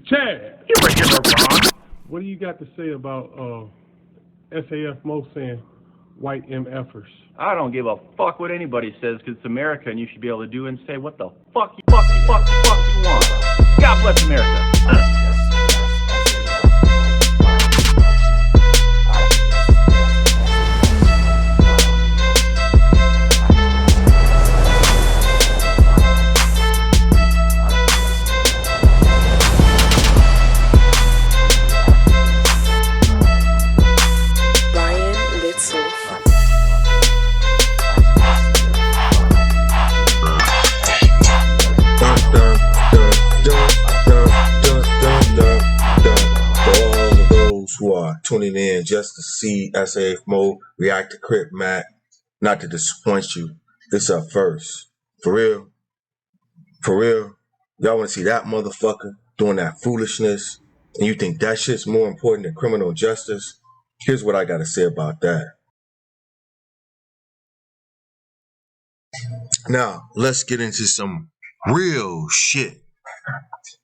Chad. What do you got to say about SAF Mo saying white MFers? I don't give a fuck what anybody says, because it's America, and you should be able to do and say what the fuck you want. God bless America. Who are tuning in just to see SAF Mo react to Crip Matt. Not to disappoint you, this up first. For real, y'all want to see that motherfucker doing that foolishness, and you think that shit's more important than criminal justice? Here's what I gotta say about that. Now, let's get into some real shit.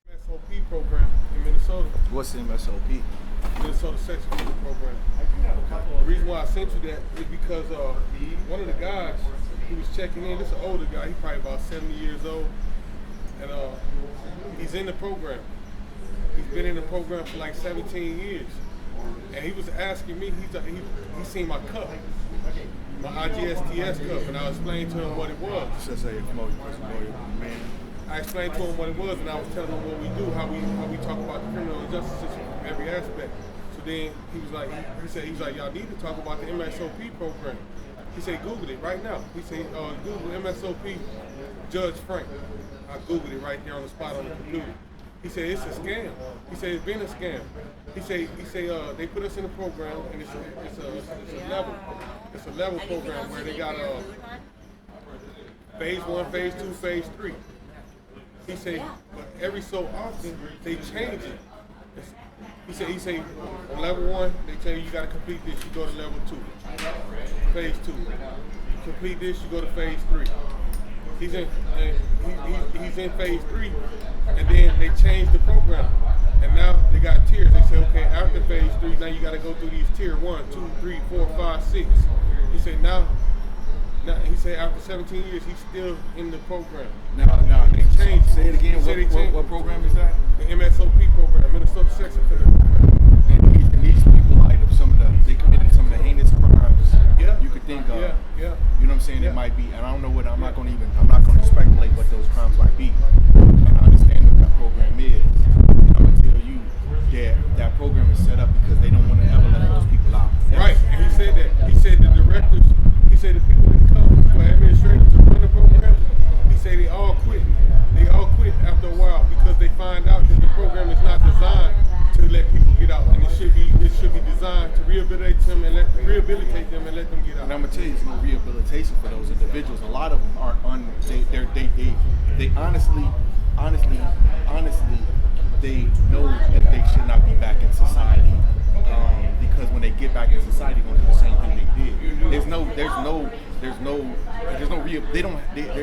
MSOP program in Minnesota. What's the MSOP? Minnesota Sex Offender Program. The reason why I sent you that is because one of the guys who was checking in, this is an older guy, he's probably about 70 years old, and he's in the program. He's been in the program for like 17 years. And he was asking me, he seen my cup, my IGSTS cup, and I explained to him what it was. I explained to him what it was, and I was telling him what we do, how we talk about the criminal justice system from every aspect. So then he was like, y'all need to talk about the MSOP program. He said, Google it right now. He said, Google MSOP Judge Frank. I Googled it right there on the spot on the computer. He said, it's a scam. He said, it's been a scam. He said, they put us in a program, and it's a level program where they got phase 1, phase 2, phase 3. He said, but every so often they change it. He said, on level 1, they tell you got to complete this, you go to level 2, phase 2. You complete this, you go to phase 3. He's in phase 3, and then they changed the program. And now they got tiers. They say, okay, after phase 3, now you got to go through these tier 1, 2, 3, 4, 5, 6. He said, now he said after 17 years, he's still in the program. Now they changed. Say it again. What program is that? The MSOP program, Minnesota Sex Offender Program. And these people, like they committed some of the heinous crimes you could think of. Yeah. You know what I'm saying? It might be, and I don't know what I'm not going to speculate what those crimes might be. And I understand what that program is. And I'm gonna tell you that program is set up because they don't want to ever let those people out. Right. And he said that. He said the directors. He said the people that come for administrators to run the program. He said they all quit. They all quit after a while because they find out that the program is not designed to let people get out, and it should be designed to rehabilitate them and let them get out. And I'm gonna tell you, there's no rehabilitation for those individuals. A lot of them are they honestly, they know that they should not be back in society because when they get back in society, they're gonna do the same thing they did.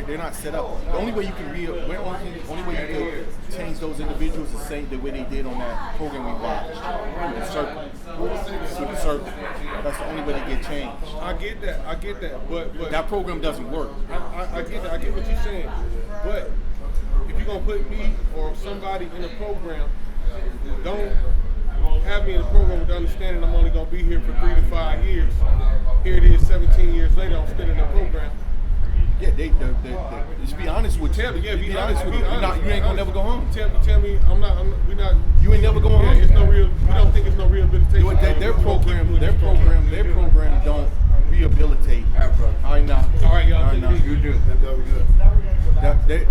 They're not set up. The only way you can change those individuals is the way they did on that program we watched. Through the circle. That's the only way they get changed. I get that, but that program doesn't work. I get that. I get what you're saying, but if you're gonna put me or somebody in a program, don't have me in a program with the understanding I'm only gonna be here for 3 to 5 years. Here it is, 17 years later, I'm still in the program. Yeah, just be honest with you. Be honest with you. You ain't gonna never go home. Tell me, we're not. You ain't never going home. It's no real. We don't think it's no rehabilitation. Their program don't rehabilitate. I know. All right, y'all. You do.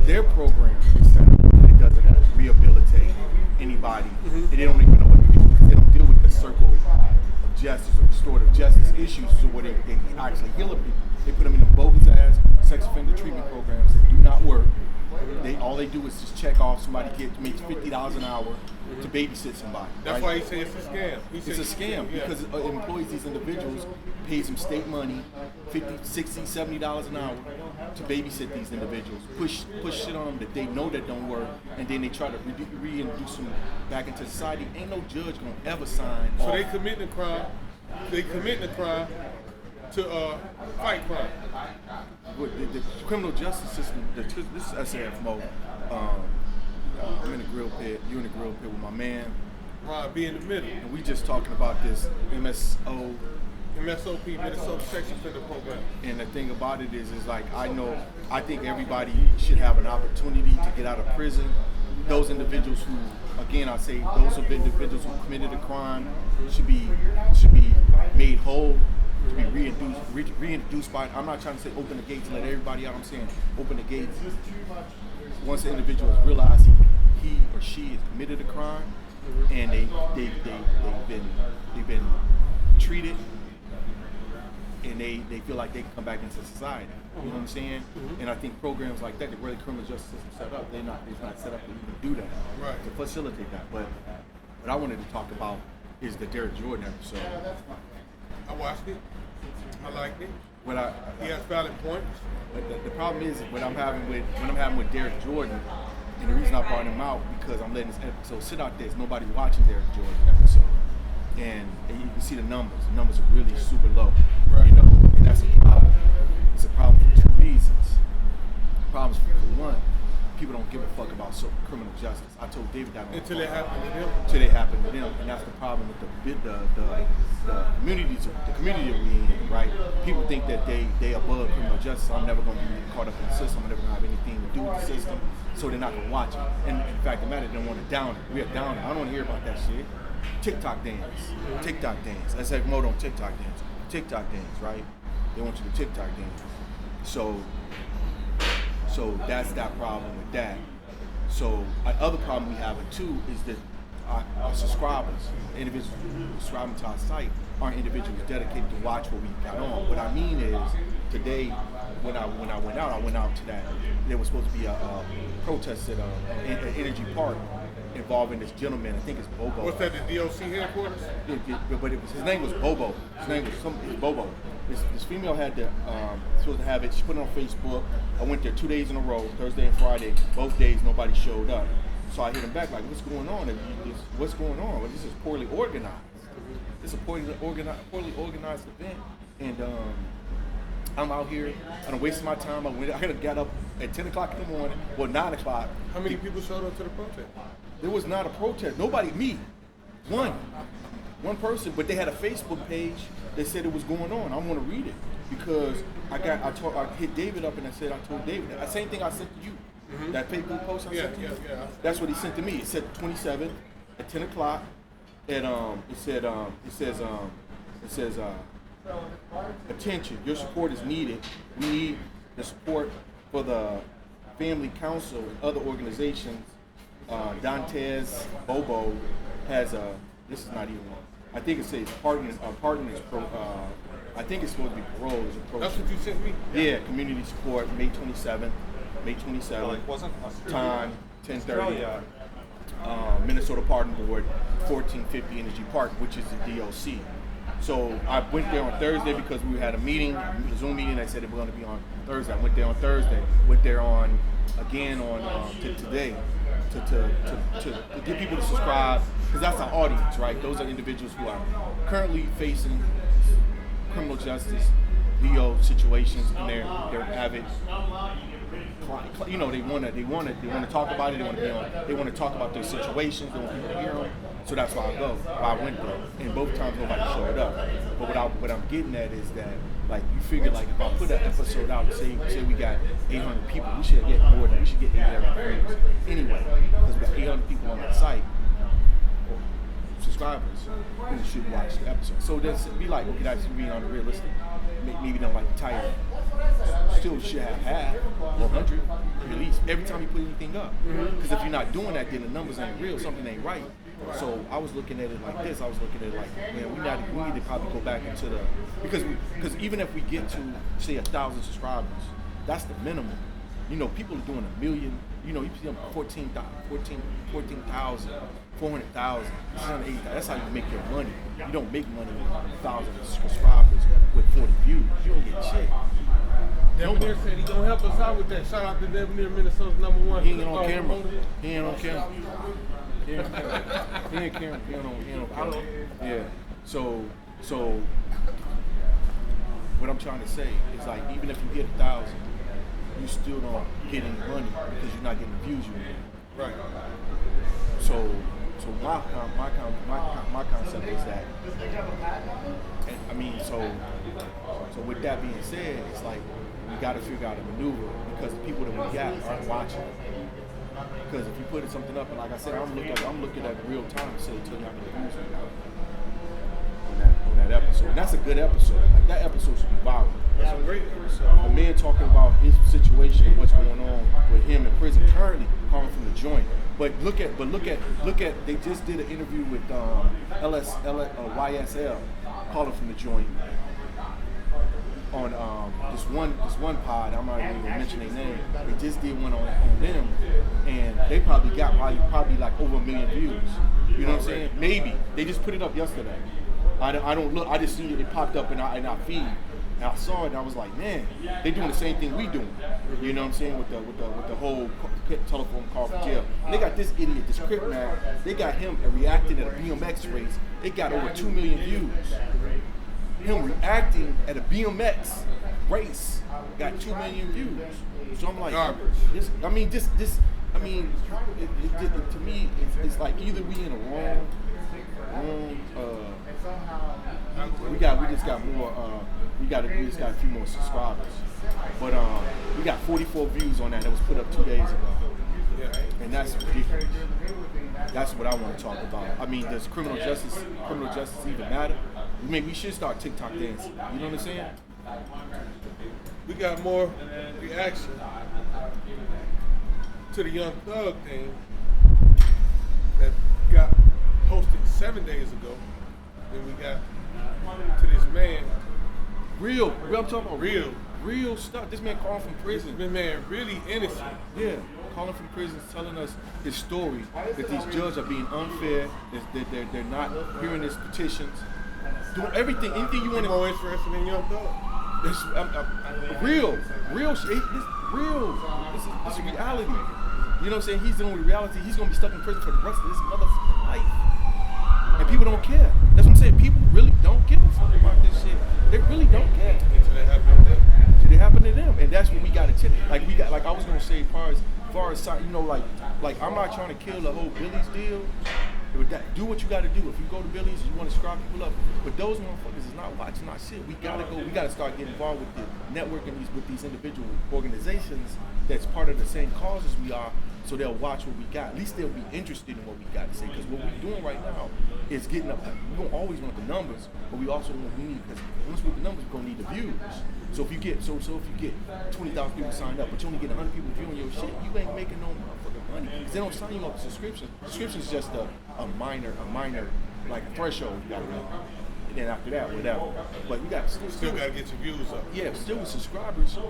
Their program is set up. It doesn't rehabilitate anybody. And they don't even know what to do. They don't deal with the circle of justice or restorative justice issues, so where they actually heal people. They put them in the bogus ass sex offender treatment programs that do not work. All they do is just check off somebody makes $50 an hour to babysit somebody. That's why he said it's a scam. It's a scam because it employs these individuals, pays them state money, $50, $60, $70 an hour, to babysit these individuals, push shit on them that they know that don't work, and then they try to reintroduce them back into society. Ain't no judge gonna ever sign So off. they commit the crime. They commit the crime to fight crime. With the criminal justice system, this is SAFMO. I'm in the grill pit. You in the grill pit with my man. Right, be in the middle. And we just talking about this MSOP, Minnesota Sex Offender Program. and the thing about it is like I think everybody should have an opportunity to get out of prison. Those individuals who, again, I say those individuals who committed a crime should be made whole, to be reintroduced by. I'm not trying to say open the gates and let everybody out. I'm saying open the gates. Once the individual has realized he or she has committed a crime, and they've been treated, and they feel like they can come back into society. You know what I'm saying? And I think programs like that, where the criminal justice system set up, it's not set up to even do that, Right. to facilitate that. But what I wanted to talk about is the Derek Jordan episode. I watched it. I liked it. He has valid points. But the problem is when I'm having with Derek Jordan, and the reason I brought him out because I'm letting this episode sit out there is nobody watching Derek Jordan episode, and you can see the numbers. The numbers are really super low, Right. you know, and that's a problem. It's a problem for two reasons. The problem is for one, people don't give a fuck about criminal justice. I told David that Until it happened to them. Until it happened to them, and that's the problem with the communities, the community that we in, right? People think that they above criminal justice. I'm never going to be caught up in the system. I'm never going to have anything to do with the system, so they're not going to watch it. And in fact, the matter, they don't want to down it. We're down it. I don't want to hear about that shit. TikTok dance. I said, Mo, don't TikTok dance, right? They want you to TikTok dance. So that's that problem with that. So other problem we have too is that our subscribers, individuals subscribing to our site, aren't individuals dedicated to watch what we got on. What I mean is, today when I went out to that. There was supposed to be a protest at an Energy Park involving this gentleman. I think it's Bobo. What's that? The DOC headquarters? But his name was Bobo. Bobo. This female had supposed to have it. She put it on Facebook. I went there 2 days in a row, Thursday and Friday. Both days nobody showed up. So I hit him back like, what's going on? What's going on? Well, this is poorly organized. It's a poorly organized event. And I'm out here. I done wasted my time. I could have got up at 10 o'clock in the morning, well, 9 o'clock. How many people showed up to the protest? There was not a protest. Nobody, me. One person, but they had a Facebook page that said it was going on. I want to read it because I hit David up and I told David that same thing I sent to you. Mm-hmm. That Facebook post I sent to you. Yeah. That's what he sent to me. It said 27 at 10 o'clock, and it says attention. Your support is needed. We need the support for the Family Council and other organizations. Dantes Bobo has this is not even. I think it says partner is pro. I think it's supposed to be parole. That's what you sent me? Yeah, community support, May 27th. Time, 10:30. Minnesota Pardon Board, 1450 Energy Park, which is the DOC. So I went there on Thursday because we had a meeting, a Zoom meeting. They said they were going to be on Thursday. I went there on Thursday. Went there on today to get people to subscribe, because that's our audience, right? Those are individuals who are currently facing criminal justice, VO situations, and they're avid. You know, they want to talk about it. They want to talk about their situations. They want people to hear them. So that's why I go. I went there, and both times nobody showed up. But what I'm getting at is that, like, you figure, like, if I put an episode out, say we got 800 people, we should get 800 views anyway, because we got 800 people on that site, or subscribers, who should watch the episode. So that's be like, okay, that's being unrealistic. Maybe don't like the title. Still should have half or 100 released every time you put anything up. Because if you're not doing that, then the numbers ain't real. Something ain't right. So I was looking at it like this. I was looking at it like, man, we need to probably go back into the, because even if we get to say 1,000 subscribers, that's the minimum. You know, people are doing 1 million. You know, you see them 14,000, 400,000, 680,000. That's how you make your money. You don't make money with 1,000 subscribers with 40 views. You don't get shit. Debonair said he gonna help us out with that. Shout out to Debonair, Minnesota's #1. He ain't on camera. He ain't on camera. He ain't on camera. He ain't on camera. Yeah. So what I'm trying to say is like, even if you get 1,000, you still don't get any money because you're not getting the views you need. Right. So my concept is that, and I mean, so with that being said, it's like we got to figure out a maneuver because the people that we got aren't watching. Because if you put something up, and like I said, I'm looking at real time to tell you how many views we got on that episode. And that's a good episode. Like, that episode should be viral. That's a great episode. A man talking about his situation, what's going on with him in prison currently, calling from the joint. But look at. They just did an interview with YSL, calling from the joint, on this one pod. I'm not even gonna mention their name. They just did one on them, and they probably got probably like over 1 million views. You know what I'm saying? Maybe they just put it up yesterday. I don't look. I just seen it popped up in our feed. And I saw it and I was like, man, they doing the same thing we doing. You know what I'm saying? With the whole telephone call for jail. And they got this idiot, this crip man, they got him reacting at a BMX race. It got over 2 million views. Him reacting at a BMX race got 2 million views. So I'm like, to me, it's like either we in a wrong we just got a few more subscribers. But we got 44 views on that was put up 2 days ago. And that's ridiculous. That's what I want to talk about. I mean, does criminal justice even matter? I mean, we should start TikTok dancing. You know what I'm saying? We got more reaction to the Young Thug thing that got posted 7 days ago. Then we got to this man. Real, I'm talking about real stuff. This man calling from prison. This man really innocent. Yeah, calling from prison, telling us his story, that these judges are being unfair, that they're not hearing his petitions, doing anything you want to. More interested in Young Thug. This real shit. This real. This is reality. You know what I'm saying? He's dealing with reality. He's gonna be stuck in prison for the rest of his motherfucking life. And people don't care. That's what I'm saying. People really don't give a fuck about this shit. They really don't care. Until it happened to them. Until it happened to them. And that's when we got to like I was gonna say, as far as you know, like I'm not trying to kill the whole Billy's deal. Do what you got to do. If you go to Billy's, you want to scrap people up. But those motherfuckers is not watching our shit. We gotta start getting involved with the networking with these individual organizations that's part of the same cause as we are, so they'll watch what we got. At least they'll be interested in what we got to say. Because what we're doing right now is getting up. We don't always want the numbers, but we also need, because once we get the numbers, we're gonna need the views. So if you get 20,000 people signed up, but you only get 100 people viewing your shit, you ain't making no motherfucking money. Because they don't sign you up for subscription. Subscription is just a minor like threshold you gotta make. And then after that, whatever. But you got still gotta get your views up. Yeah, still with subscribers, you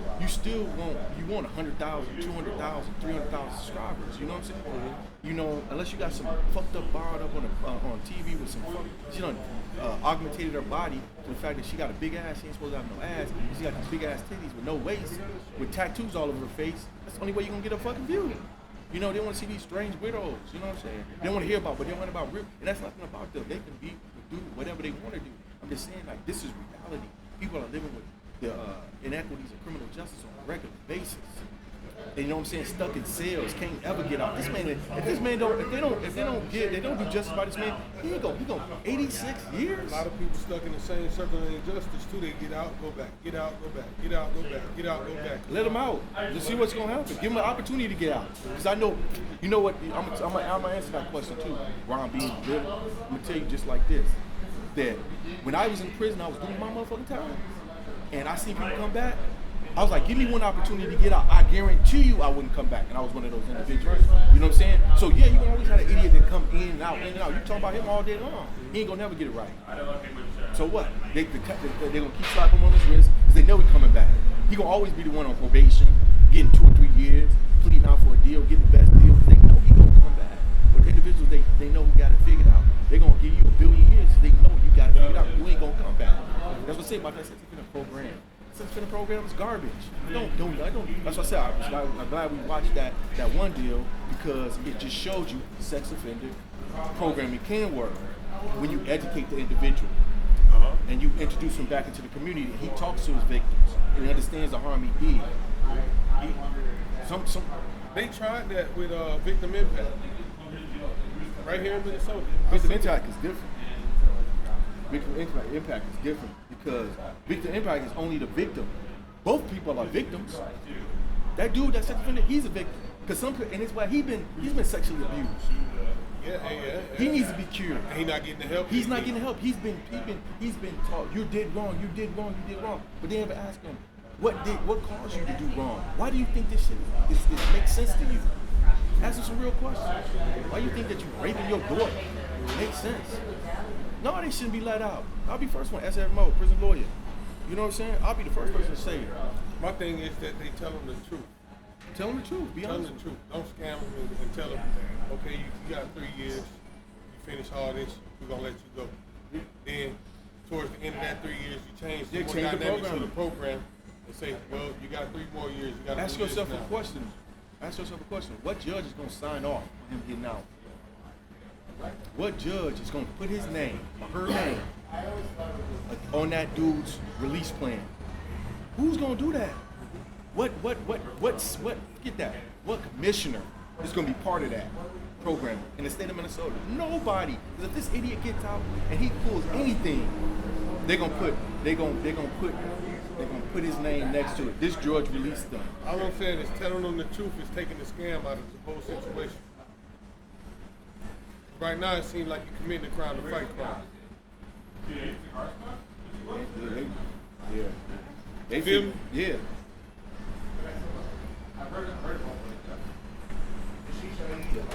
want 100,000, 200,000, 300,000 subscribers. You know what I'm saying? Mm-hmm. You know, unless you got some fucked up borrowed up on TV with some she done augmented her body to the fact that she got a big ass. She ain't supposed to have no ass. She got these big ass titties with no waist, with tattoos all over her face. That's the only way you're gonna get a fucking view. You know, they want to see these strange widows. You know what I'm saying? They don't want to hear about, but they want about real. And that's nothing about them. They can do whatever they want to do. I'm just saying, like, this is reality. People are living with the inequities of criminal justice on a regular basis. And you know what I'm saying? Stuck in cells, can't ever get out. This man, if they don't do justice by this man, he going 86 years. A lot of people stuck in the same circle of injustice too. They get out, go back, get out, go back, get out, go back, get out, go back. Let them out. Let's see what's gonna happen. Give them an opportunity to get out. Because I know, you know what? I'm gonna answer that question too. Ron being real, I'm gonna tell you just like this: that when I was in prison, I was doing my motherfucking time, and I seen people come back. I was like, give me one opportunity to get out. I guarantee you I wouldn't come back. And I was one of those individuals. You know what I'm saying? So yeah, you can always have an idiot that come in and out, in and out. You talking about him all day long. He ain't gonna never get it right. So what? They're gonna keep slapping him on his wrist because they know he's coming back. He gonna always be the one on probation, getting 2 or 3 years, pleading out for a deal, getting the best deal. They know he's gonna come back. But the individuals, they know we got it figured out. They're gonna give you 1 billion years so they know you got it figured out. You ain't gonna come back. That's what I say about that sex offender program. Sex offender program program is garbage. I don't. That's what I said. I'm glad we watched that one deal because it just showed you sex offender programming can work when you educate the individual and you introduce him back into the community. He talks to his victims and understands the harm he did. They tried that with victim impact right here in Minnesota. Victim impact is different. Victim impact is different because victim impact is only the victim. Both people are victims. That dude that's sex offender, he's a victim. And it's why he's been sexually abused. Yeah. He needs to be cured. And he's not getting the help. He's not getting help. He's been taught you did wrong. But they never ask him what caused you to do wrong. Why do you think this shit makes sense to you? Ask him some real questions. Why do you think that you raping your daughter? Makes sense. No, they shouldn't be let out. I'll be first one. SFMO, prison lawyer. You know what I'm saying? I'll be the first person to say it. My thing is that they tell them the truth. Tell them the truth. Be honest. Tell them the truth. Don't scam them and tell them, okay, you got 3 years, you finish all this, we're gonna let you go. Then towards the end of that 3 years, you change the dynamics of the program and say, well, you got 3 more years. You got Ask yourself a question. Ask yourself a question. What judge is gonna sign off on him getting out? What judge is gonna put his name or her name on that dude's release plan? Who's gonna do that? Get that? What commissioner is gonna be part of that program in the state of Minnesota? Nobody. Because if this idiot gets out and he pulls anything, they're gonna put his name next to it. This George released them. All I'm saying is telling them the truth is taking the scam out of the whole situation. Right now, it seems like you're committing a crime to fight crime. Yeah. They feel me? Yeah.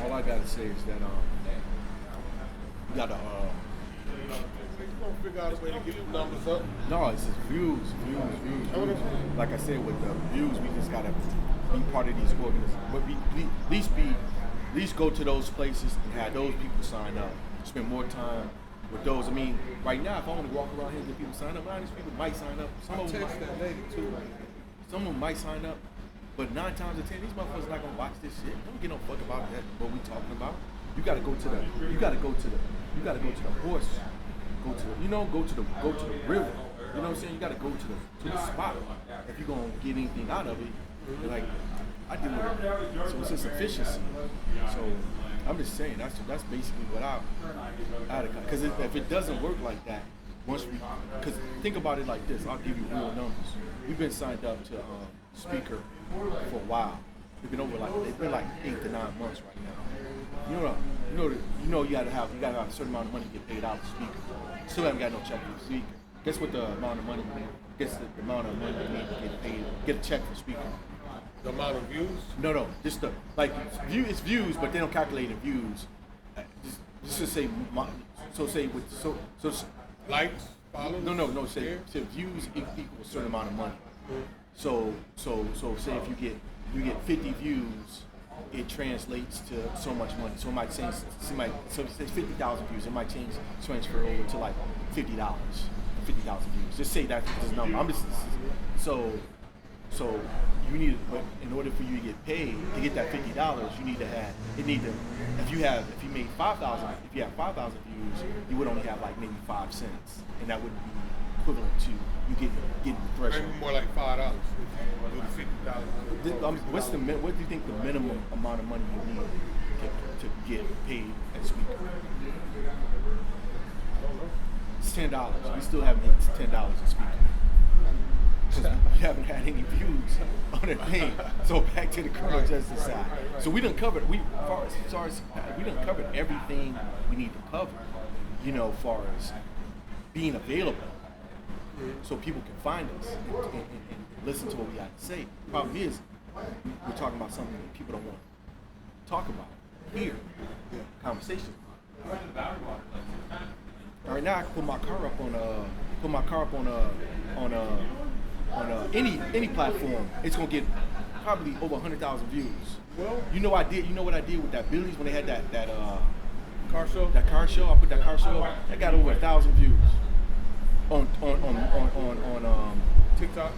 All I gotta say is that you gotta We're gonna figure out a way to get the numbers up. no, it's just views. Like I said, with the views, we just gotta be part of these organizations. But at least go to those places and have those people sign up. Spend more time with those. I mean, right now, if I want to walk around here and get people sign up, a lot of these people might sign up. Some of them Text that lady too. Some of them might sign up, but 9 times out of 10, these motherfuckers not gonna watch this shit. Don't get no fuck about that. What we talking about? You gotta go to the horse. Go to the river. You know what I'm saying? You gotta go to the spot if you're gonna get anything out of it. Like I did with it. So it's just efficiency. So I'm just saying that's basically what I because if it doesn't work like that, because think about it like this, I'll give you real numbers. We've been signed up to speaker for a while. It's been like 8 to 9 months right now. You gotta have a certain amount of money to get paid out to speaker. Still haven't got no check for the speaker. Guess what the amount of money we need? Guess the amount of money we need to get paid, get a check for speaker. The amount of views? No, just it's views, but they don't calculate the views. Just to say, Likes, follows? No. Say views equal a certain amount of money. So say if you get 50 views, it translates to so much money. So it might change. So if it's 50,000 views, it might transfer over to like $50. 50,000 views. Just say that's the number. I'm just so you need, but in order for you to get paid to get that $50, you need to have if you made 5,000, if you have 5,000 views, you would only have like maybe 5 cents, and that would be equivalent to you getting the threshold. Maybe more like $5 if you do the $50,000. What do you think the minimum amount of money you need to get paid as speaker? It's $10. We still haven't hit $10 a speaker. Because we haven't had any views on the thing. So back to the criminal justice side. So we done covered everything we need to cover, as far as being available. So people can find us and listen to what we have to say. The problem is, we're talking about something that people don't want to talk about, hear, conversation. Right now, I can put my car up on any platform. It's gonna get probably over 100,000 views. Well, you know what I did with that Billy's when they had that car show? That car show. I put that car show up. That got over 1,000 views on TikTok.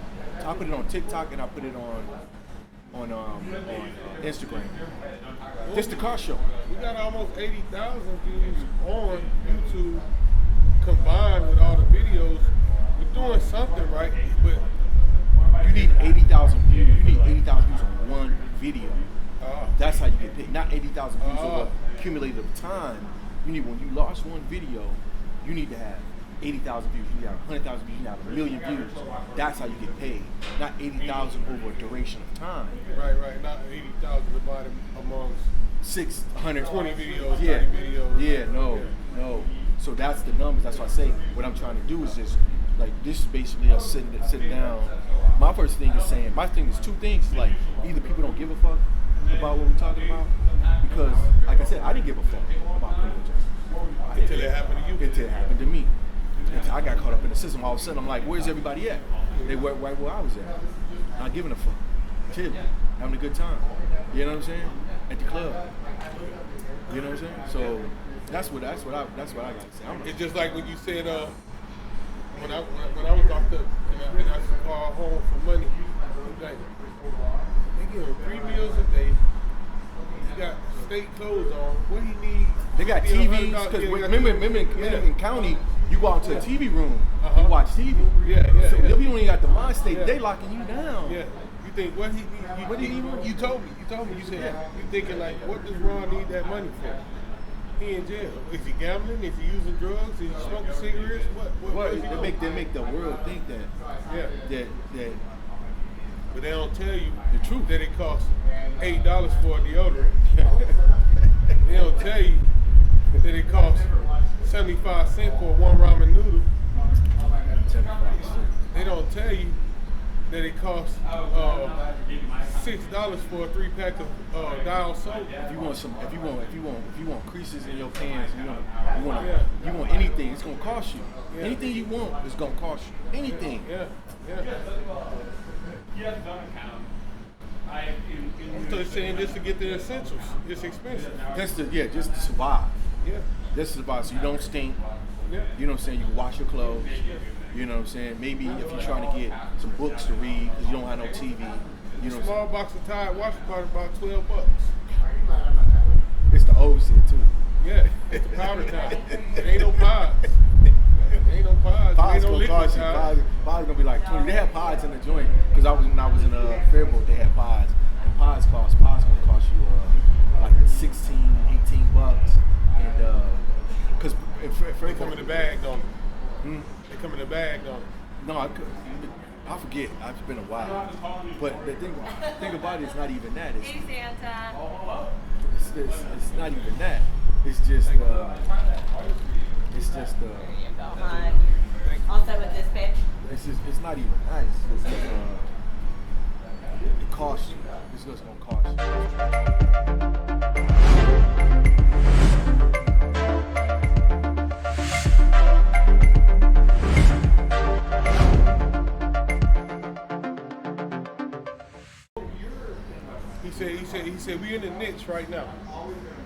I put it on TikTok and I put it on Instagram. Just the car show. We got almost 80,000 views on YouTube combined with all the videos. We're doing something right, but You need 80,000 views. You need 80,000 views on one video. That's how you get paid. Not 80,000 views over cumulative time. You need, when you launch one video, you need to have 80,000 views. You need to have 100,000 views. You need to have 1 million views. That's how you get paid. Not 80,000 over a duration of time. right. Not 80,000 divided amongst 620 videos, yeah. 30 videos. Yeah, no. So that's the numbers. That's why I say what I'm trying to do is just like this is basically us sitting down. My first thing is saying my thing is two things. Like either people don't give a fuck about what we're talking about because, like I said, I didn't give a fuck about criminal justice Until it happened to you. Until it happened to me. Until I got caught up in the system. All of a sudden, I'm like, where's everybody at? They were right where I was at. Not giving a fuck. Chilling, having a good time. You know what I'm saying? At the club. You know what I'm saying? So that's what I got to say. It's just like when you said when I was locked up and I used to call home for money. Like, they give him 3 meals a day. He got state clothes on. What he need? They got TVs because remember in county, you go out to a TV room, you watch TV. Yeah. So if you don't even got the mind state, they locking you down. Yeah. You think what he need? What did he want? You told me. You said you thinking like, what does Ron need that money for? He in jail. Is he gambling? Is he using drugs? Is he smoking cigarettes? What is he doing? They make the world think that But they don't tell you the truth. that it costs $8 for a deodorant. They don't tell you that it costs 75 cents for one ramen noodle. 75%. They don't tell you that it costs $6 for a 3-pack of Dial soap. If you want creases in your pants, you want anything, it's gonna cost you. Yeah. Anything you want is gonna cost you. Anything. Yeah. I'm just saying this to get the essentials. It's expensive. Just to survive. Yeah. Just to survive, so you don't stink. Yeah. You know what I'm saying? You can wash your clothes. You know what I'm saying? Maybe if you're trying to get some books to read because you don't have no TV. You know, small box of Tide wash powder about $12. It's the old shit too. Yeah, it's the powder time. It ain't no pods. It ain't no pods. Pods Ain't no gonna cost you. liquid Pods gonna be like 20. They had pods in the joint because when I was in Fairboat, they had pods, and pods gonna cost you like 16, 18 bucks, and because They come in the bag, don't they? They come in the bag, don't they? No, I forget. It's been a while. But the thing about it is not even that. Hey, Santa. It's not even that. It's just Also with this pitch. it's not even that. It's just it costs you. It's just gonna cost you. He said we in the niche right now.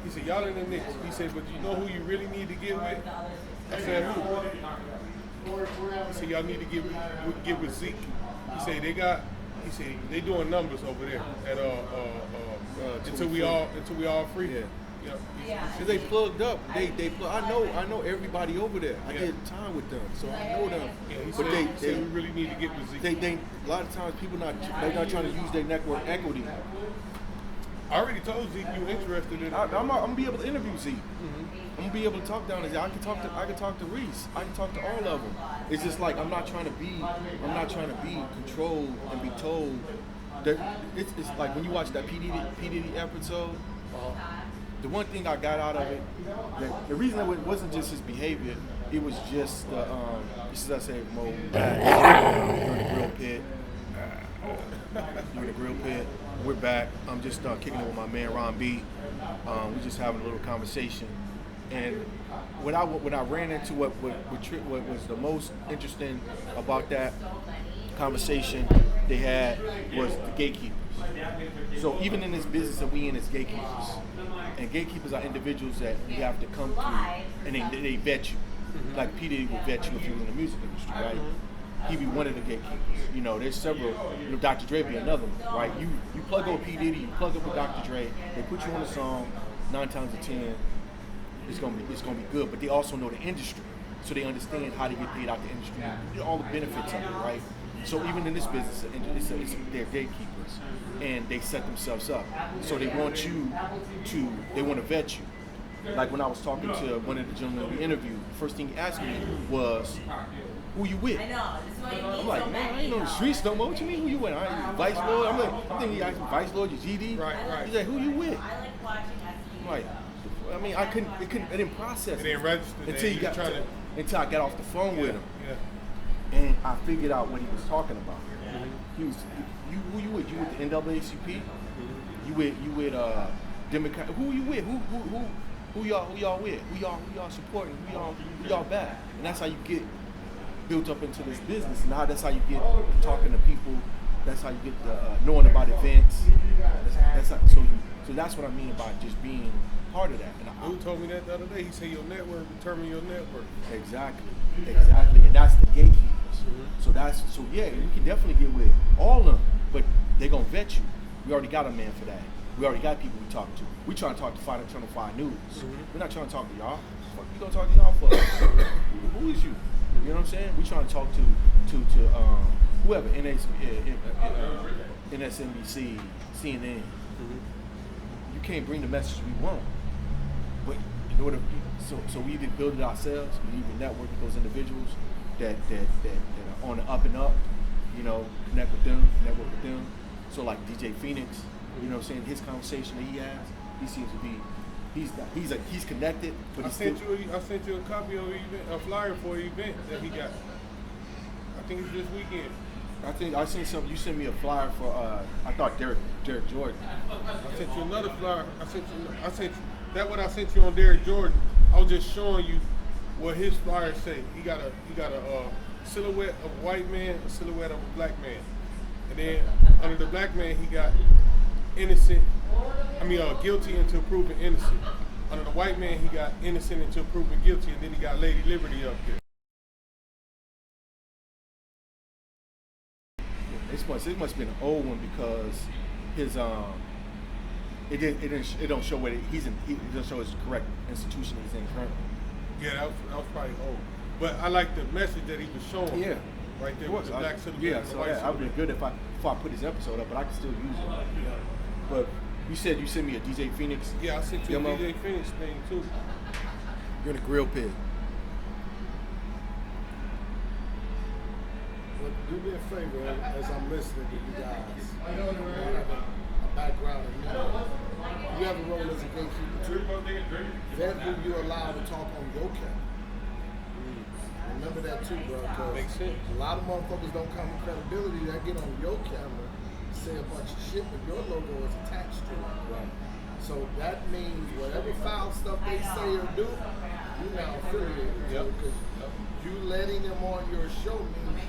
He said y'all in the niche. He said, but you know who you really need to get with? I said who? He said y'all need to get with Zeke. He said they doing numbers over there at until we all free. Yeah. Cause they plugged up. I know everybody over there. I get time with them, so I know them. Yeah, but he said we really need to get with Zeke. They a lot of times people they're not trying to use their network equity. I already told Zeke you interested in it. I'm gonna be able to interview Zeke. I'm gonna be able to talk down to Zeke. I can talk to Reese. I can talk to all of them. It's just like I'm not trying to be controlled and be told that it's like when you watch that P. Diddy episode. The one thing I got out of it, the reason it wasn't just his behavior, it was just this is I say Mo back. You're in the grill pit. You're in the grill pit. We're back. I'm just kicking it with my man Ron B. We're just having a little conversation. And when I ran into what was the most interesting about that conversation they had was the gatekeepers. So even in this business that we in is gatekeepers. And gatekeepers are individuals that you have to come through and they vet you. Like P. Diddy will vet you if you're in the music industry, right? he be one of the gatekeepers. You know, there's several. You know, Dr. Dre be another one, right? You plug up with P Diddy, you plug up with Dr. Dre. They put you on a song. 9 times out of 10, it's gonna be good. But they also know the industry, so they understand how to get paid out the industry. You know, all the benefits of it, right? So even in this business, they're gatekeepers, and they set themselves up. So they want they want to vet you. Like when I was talking to one of the gentlemen we interviewed, the first thing he asked me was, "Who you with?" I'm like, "Man, I ain't on the streets no more. What you mean, who you with?" Vice Lord. I'm thinking he asked me, "Vice Lord, your GD?" Right. He's like, "Who you with?" I'm like, I mean, I didn't process It didn't register until I got off the phone with him. Yeah. And I figured out what he was talking about. He was, who you with? You with the NAACP? You with Democrat? Who you with? Who y'all with? Who y'all supporting? Who y'all back? And that's how you get built up into this business. And that's how you get talking to people. That's how you get knowing about events. So that's what I mean by just being part of that. And Who told me that the other day? He said your network determine your network. Exactly, and that's the gatekeepers. So yeah, we can definitely get with all of them, but they're gonna vet you. We already got a man for that. We already got people we talking to. We trying to talk to Channel 5 News. We're not trying to talk to y'all. What you gonna talk to y'all for? Who is you? You know what I'm saying? We trying to talk to whoever, MSNBC, CNN. You can't bring the message we want, but in order, so we either build it ourselves, we either network with those individuals that are on the up and up, you know, network with them. So like DJ Phoenix, you know what I'm saying, his conversation that he has, he seems to be, he's connected, but I sent you a copy of a flyer for an event that he got. I think it's this weekend. I think I seen something. You sent me a flyer for. I thought Derek Jordan. I sent you another flyer. I sent you that what I sent you on Derek Jordan. I was just showing you what his flyer say. He got a silhouette of a white man, a silhouette of a black man, and then under the black man he got guilty until proven innocent. Under the white man he got innocent until proven guilty, and then he got Lady Liberty up there. It must have been an old one because his it don't show what he's in. It doesn't show his correct institution he's in currently. Yeah, that was probably old. But I like the message that he was showing. Yeah, right there with the black silhouette. Yeah, and the so white that would be good if I put his episode up, but I can still use it. Yeah. But you said you sent me a DJ Phoenix. Yeah, I sent you a demo. DJ Phoenix thing too. You're in a grill pit. Do me a favor as I'm listening to you guys. I have a background in you have a role as a gatekeeper too. That who you allow to talk on your camera. Remember that too, bro. Makes sense. A lot of motherfuckers don't come with credibility. They get on your camera, say a bunch of shit, but your logo is attached to it. Right. So that means whatever foul stuff they say or do, you now affiliated to it because you letting them on your show means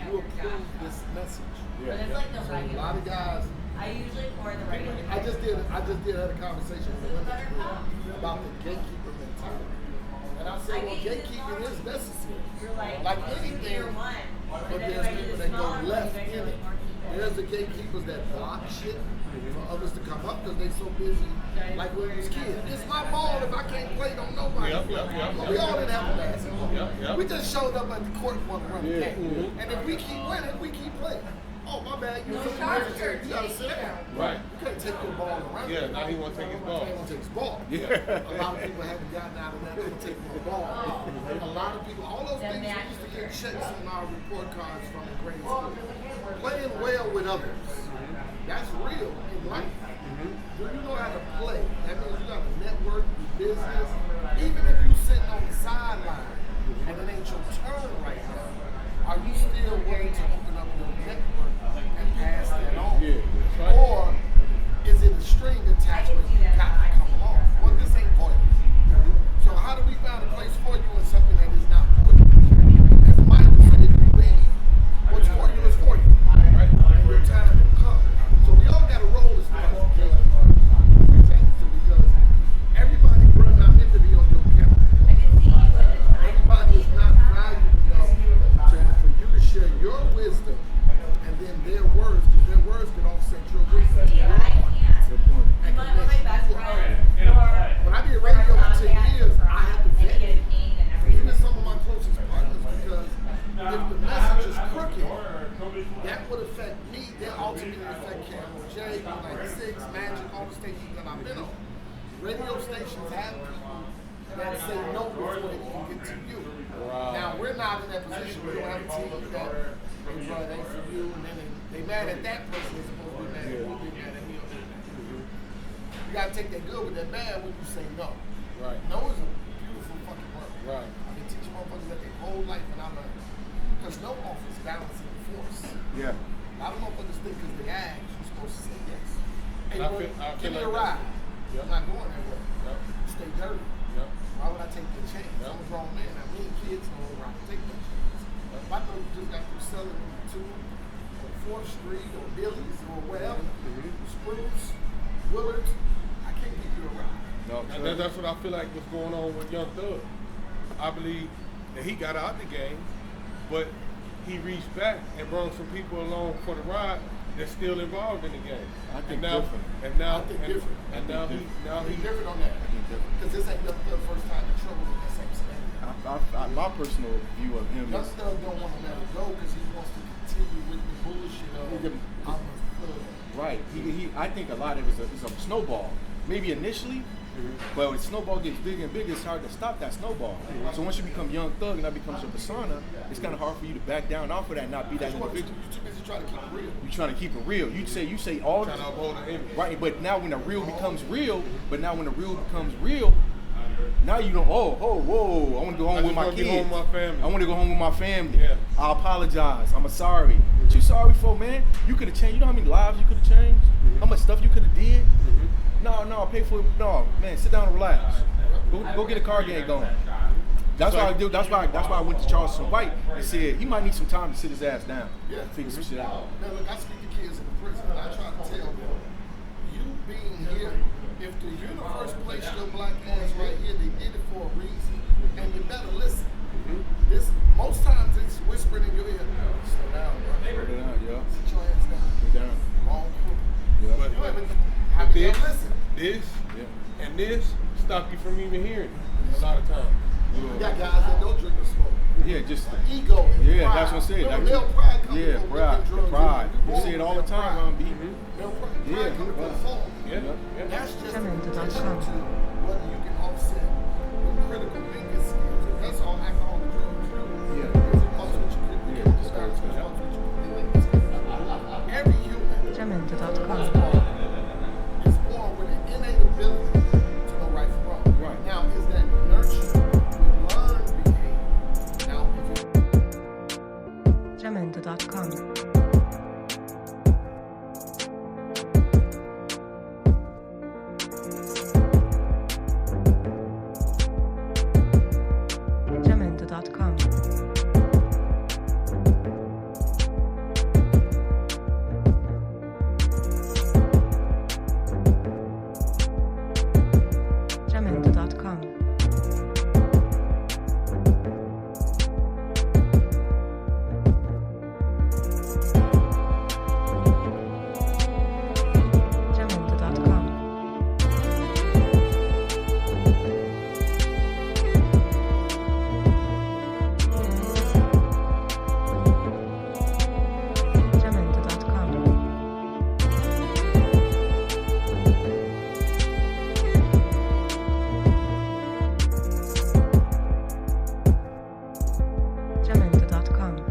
you approve this message. But it's like the So a regular. lot of guys. I usually pour the regular. I just did a conversation with the women's group about the gatekeeper mentality, and I said, well, gatekeeping is necessary, like anything. But there's people that go left in it. There's the gatekeepers that block shit for others to come up because they so busy. Like when we was kids, it's my ball. If I can't play, don't nobody. But we all didn't have a basketball. We just showed up at the court and wanted to run the game. And if we keep winning, we keep playing. Oh, my bad. You gotta sit down. Right. You can't take your ball around. Yeah, now he want to take his ball. He want to take his ball. Yeah. A lot of people haven't gotten out of that. They take my ball. A lot of people, all those things we used to get checks on our report cards from the grade school. Playing well with others. That's real in life. Do you know how to play? That means you got to network, do business. Even if you're sitting on the sideline and it ain't your turn right now, are you still willing to open up your network and pass that on? Yeah, that's right. Or is it a string attachment you got to come along? Well, this ain't for you. So how do we find a place for you in something that is not for you? As Mike would say, if you leave, what's for you is for you. Right? And your time will come. So we all got a role as far as gatekeepers. Because organizations have people that say no before they can get to you. Right. Now, we're not in that position. We don't have a team that they run ain't for you, and then they mad at that person as opposed to be mad at you, be mad at me or that. You gotta take that good with that bad when you say no. Right. No is a beautiful fucking word. Right. I've been teaching motherfuckers that their whole life, and I'm learning. Because no offers balancing the force. Yeah. A lot of motherfuckers think because they ask, you're supposed to say yes. Hey, I bro, feel give me like a ride. that. Yep. I'm not going that way. Yep. Stay dirty. Yep. Why would I take the chance? Yep. I'm a grown man. I mean, kids know where I take that chance. If I know you just got through selling to on 4th Street or Billy's or wherever, Spruce, Willards, I can't give you a ride. No, And that's what I feel like was going on with Young Thug. I believe that he got out the game, but he reached back and brought some people along for the ride that's still involved in the game. I think and now, different. And now, I think different. And now He's he different on that. I think different. Because this ain't the first time in trouble with that same standard. My personal view of him Young is Thug don't want to let it go because he wants to continue with the bullshit of I'm a thug. right. I think a lot of it is a snowball. Maybe initially, but when snowball gets bigger and bigger, it's hard to stop that snowball. So once you become Young Thug and that becomes your persona, it's kind of hard for you to back down off of that and not be that individual. You're too busy trying to keep it real. You're trying to keep it real. You say all trying to uphold an image. right, but now when the real becomes real, now you know, whoa, I want to go home with my just wanna kids. be home with my family. I want to go home with my family. Yeah. I apologize. I'm sorry. What you sorry for, man? You could have changed. You know how many lives you could have changed? How much stuff you could have did? No, pay for it. No, man, sit down and relax. Go get a car game going. That's why I do. That's why I went to Charleston White and said he might need some time to sit his ass down. Yeah. Figure some shit out. Now look, I speak to kids in the prison, and I try to tell them, you being here, if the universe placed your black ass right here, they did it for a reason, and you better listen. This most times it's whispering in your ear. Slow down, bro. Put it out, yeah. Sit your ass down. Put it down. Wrong crook. Yeah. But, You haven't. How many this, of them listen? this, Yeah. and this stop you from even hearing it a lot of times. You got guys that don't drink or smoke. Yeah, just Ego. And yeah. pride. That's what I said. Remember, That's male pride comes yeah, from pride, licking drugs. pride. You You see it all the born time, with Ron B. male pride. Yeah, Pride comes from the fall. Yeah, yeah. That's just Detrimental. an addition to whether you can offset with critical thinking skills. And that's all alcohol and drugs do. Yeah. Is it helps with your critical thinking skills, it helps with your critical skills. Every human Detrimental.com. is born with an innate ability to know right from wrong. Right. Now, is that nurtured with learned behavior? Now, if it Detrimental.com. Detrimental.com. Detrimental.com. Detrimental.com. Detrimental.com.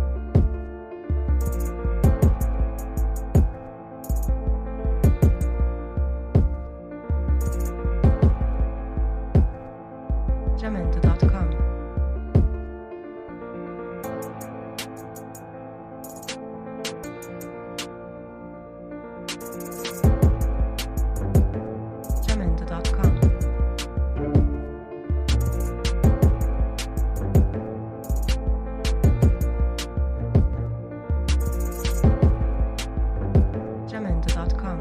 Detrimental.com. Detrimental.com. Detrimental.com. Detrimental.com.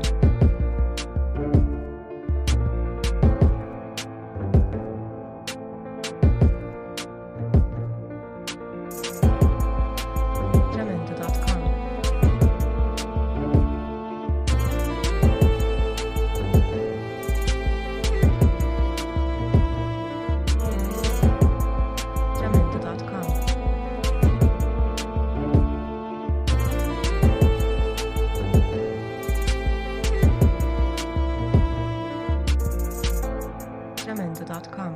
Jamendo.com.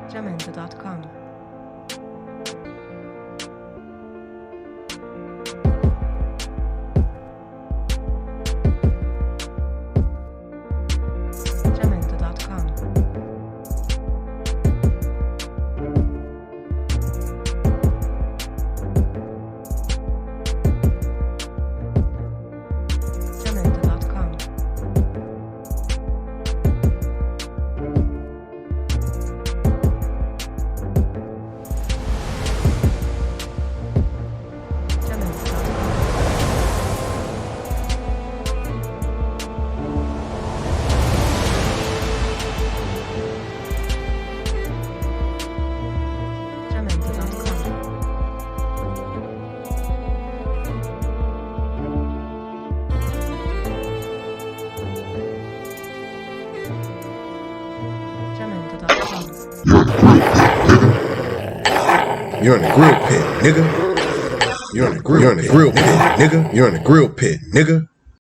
Jamendo.com. Jamendo.com. Jamendo.com. Jamendo.com. You're in the grill pit, nigga. You're in the grill pit, nigga. You're in the grill pit, nigga.